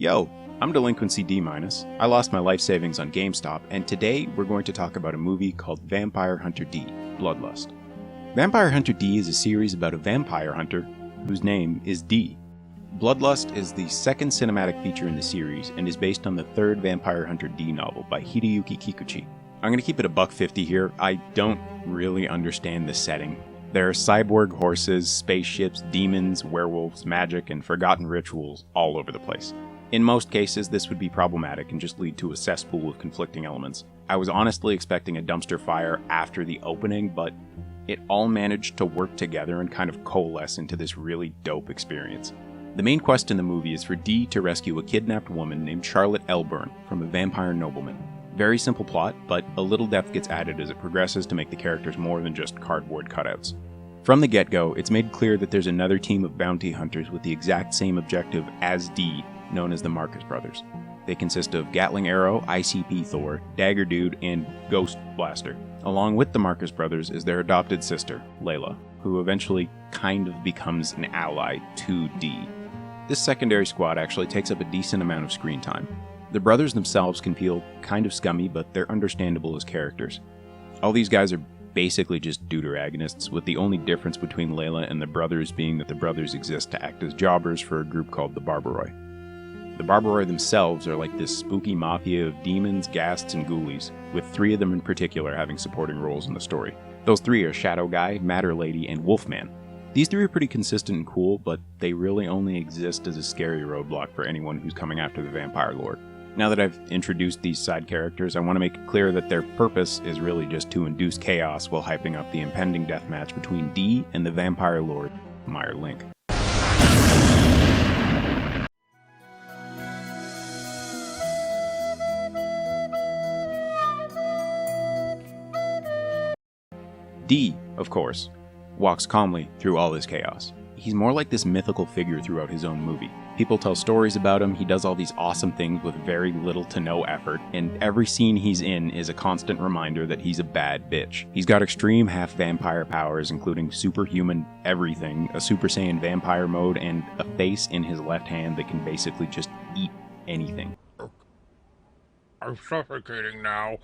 Yo, I'm Delinquency D-. I lost my life savings on GameStop, and today we're going to talk about a movie called Vampire Hunter D, Bloodlust. Vampire Hunter D is a series about a vampire hunter whose name is D. Bloodlust is the second cinematic feature in the series and is based on the third Vampire Hunter D novel by Hideyuki Kikuchi. I'm going to keep it $150 here. I don't really understand the setting. There are cyborg horses, spaceships, demons, werewolves, magic, and forgotten rituals all over the place. In most cases, this would be problematic and just lead to a cesspool of conflicting elements. I was honestly expecting a dumpster fire after the opening, but it all managed to work together and kind of coalesce into this really dope experience. The main quest in the movie is for Dee to rescue a kidnapped woman named Charlotte Elburn from a vampire nobleman. Very simple plot, but a little depth gets added as it progresses to make the characters more than just cardboard cutouts. From the get-go, it's made clear that there's another team of bounty hunters with the exact same objective as Dee, known as the Marcus Brothers. They consist of Gatling Arrow, ICP Thor, Dagger Dude, and Ghost Blaster. Along with the Marcus Brothers is their adopted sister, Layla, who eventually kind of becomes an ally to Dee. This secondary squad actually takes up a decent amount of screen time. The brothers themselves can feel kind of scummy, but they're understandable as characters. All these guys are basically just deuteragonists, with the only difference between Layla and the brothers being that the brothers exist to act as jobbers for a group called the Barbaroi. The Barbaroi themselves are like this spooky mafia of demons, ghasts, and ghoulies, with 3 of them in particular having supporting roles in the story. Those 3 are Shadow Guy, Matter Lady, and Wolfman. These 3 are pretty consistent and cool, but they really only exist as a scary roadblock for anyone who's coming after the Vampire Lord. Now that I've introduced these side characters, I want to make it clear that their purpose is really just to induce chaos while hyping up the impending deathmatch between Dee and the Vampire Lord, Meyer Link. Dee, of course, walks calmly through all this chaos. He's more like this mythical figure throughout his own movie. People tell stories about him, he does all these awesome things with very little to no effort, and every scene he's in is a constant reminder that he's a bad bitch. He's got extreme half-vampire powers, including superhuman everything, a Super Saiyan vampire mode, and a face in his left hand that can basically just eat anything. I'm suffocating now.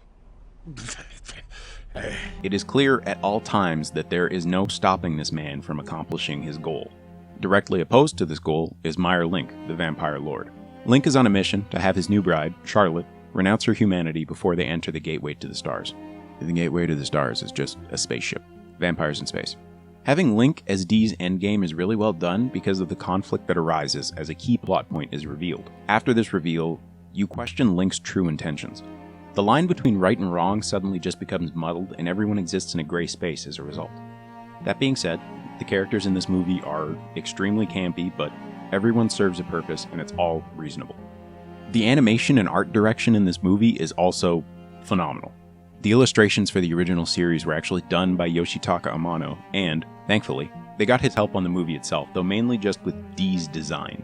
It is clear at all times that there is no stopping this man from accomplishing his goal. Directly opposed to this goal is Meyer Link, the Vampire Lord. Link is on a mission to have his new bride, Charlotte, renounce her humanity before they enter the Gateway to the Stars. The Gateway to the Stars is just a spaceship. Vampires in space. Having Link as Dee's endgame is really well done because of the conflict that arises as a key plot point is revealed. After this reveal, you question Link's true intentions. The line between right and wrong suddenly just becomes muddled, and everyone exists in a gray space as a result. That being said, the characters in this movie are extremely campy, but everyone serves a purpose, and it's all reasonable. The animation and art direction in this movie is also phenomenal. The illustrations for the original series were actually done by Yoshitaka Amano, and, thankfully, they got his help on the movie itself, though mainly just with Dee's design.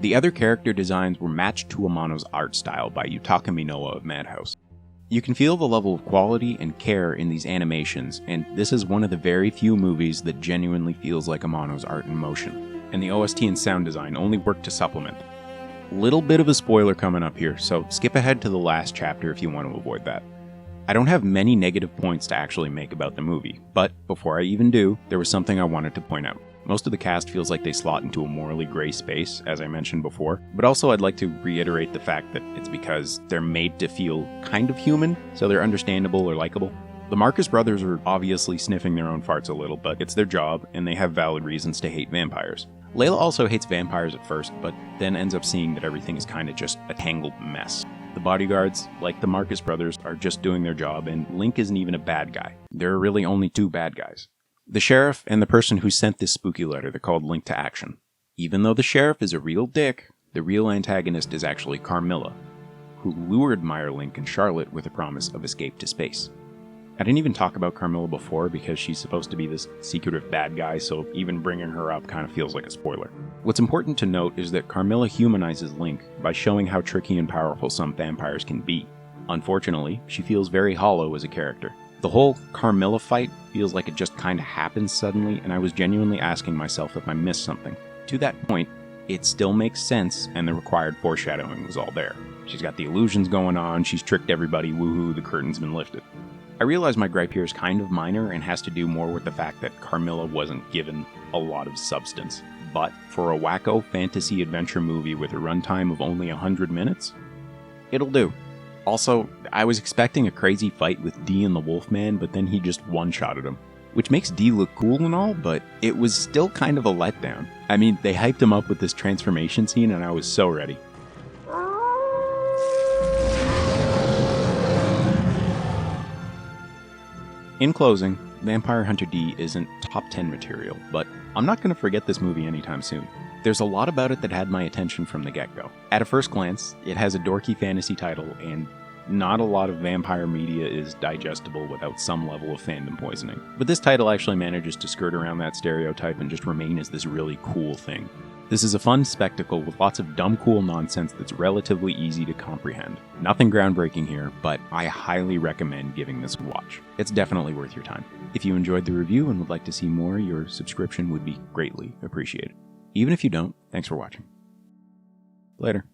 The other character designs were matched to Amano's art style by Yutaka Minowa of Madhouse. You can feel the level of quality and care in these animations, and this is one of the very few movies that genuinely feels like Amano's art in motion, and the OST and sound design only work to supplement. Little bit of a spoiler coming up here, so skip ahead to the last chapter if you want to avoid that. I don't have many negative points to actually make about the movie, but before I even do, there was something I wanted to point out. Most of the cast feels like they slot into a morally gray space, as I mentioned before, but also I'd like to reiterate the fact that it's because they're made to feel kind of human, so they're understandable or likable. The Marcus Brothers are obviously sniffing their own farts a little, but it's their job, and they have valid reasons to hate vampires. Layla also hates vampires at first, but then ends up seeing that everything is kind of just a tangled mess. The bodyguards, like the Marcus Brothers, are just doing their job, and Link isn't even a bad guy. There are really only 2 bad guys. The sheriff and the person who sent this spooky letter that called Link to action. Even though the sheriff is a real dick, the real antagonist is actually Carmilla, who lured Meyer Link and Charlotte with a promise of escape to space. I didn't even talk about Carmilla before because she's supposed to be this secretive bad guy, so even bringing her up kind of feels like a spoiler. What's important to note is that Carmilla humanizes Link by showing how tricky and powerful some vampires can be. Unfortunately, she feels very hollow as a character. The whole Carmilla fight feels like it just kinda happened suddenly, and I was genuinely asking myself if I missed something. To that point, it still makes sense, and the required foreshadowing was all there. She's got the illusions going on, she's tricked everybody, woohoo, the curtain's been lifted. I realize my gripe here is kind of minor and has to do more with the fact that Carmilla wasn't given a lot of substance. But for a wacko fantasy adventure movie with a runtime of only 100 minutes, it'll do. Also, I was expecting a crazy fight with D and the Wolfman, but then he just one-shotted him. Which makes D look cool and all, but it was still kind of a letdown. I mean, they hyped him up with this transformation scene and I was so ready. In closing, Vampire Hunter D isn't top 10 material, but I'm not going to forget this movie anytime soon. There's a lot about it that had my attention from the get-go. At a first glance, it has a dorky fantasy title, and not a lot of vampire media is digestible without some level of fandom poisoning. But this title actually manages to skirt around that stereotype and just remain as this really cool thing. This is a fun spectacle with lots of dumb cool nonsense that's relatively easy to comprehend. Nothing groundbreaking here, but I highly recommend giving this a watch. It's definitely worth your time. If you enjoyed the review and would like to see more, your subscription would be greatly appreciated. Even if you don't, thanks for watching. Later.